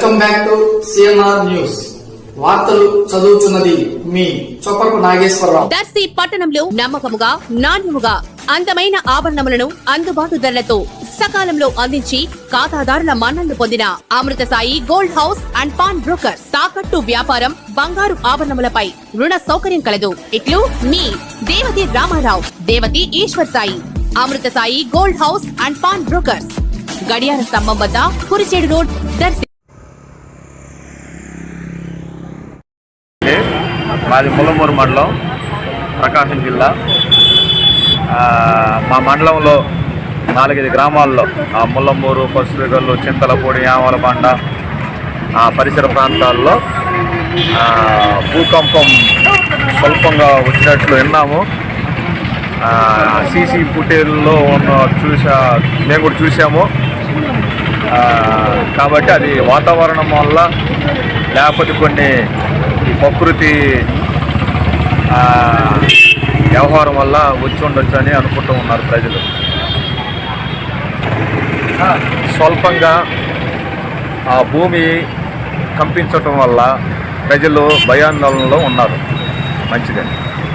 Welcome back to CNR news. వార్తలు చదువుతున్నది మీ చొప్పరపు నాగేశ్వరరావు. దర్శి పట్టణంలో నమ్మకముగా, నాణ్యముగా అందమైన ఆభరణములను అందుబాటు ధరలతో సకాలంలో అందించి ఖాతాదారుల మన్ననలు పొందిన Amrutha Sai gold house and pawn broker. తాకట్టు వ్యాపారం, బంగారు ఆభరణములపై రుణ సౌకర్యం కలదు. ఇట్లు మీ Devathi Ramarao, Devathi Eshwar Sai. Amrutha Sai gold house and pawn broker, గడియార స్తంభం వద్ద, కురిచేడు రోడ్, దర్శి. మాది ముల్లమూరు మండలం, ప్రకాశం జిల్లా. మా మండలంలో 4-5 గ్రామాల్లో ముల్లమూరు, పసుపుగల్లు, చింతలపూడి, యామలబండ పరిసర ప్రాంతాల్లో భూకంపం స్వల్పంగా వచ్చినట్లు విన్నాము. సీసీ ఫుటేజ్లో మేము కూడా చూసాము. కాబట్టి అది వాతావరణం వల్ల, లేకపోతే కొన్ని ప్రకృతి వ్యవహారం వల్ల వచ్చి ఉండొచ్చు అని అనుకుంటూ ఉన్నారు ప్రజలు. స్వల్పంగా ఆ భూమి కంపించటం వల్ల ప్రజలు భయాందోళనలో ఉన్నారు. మంచిదే.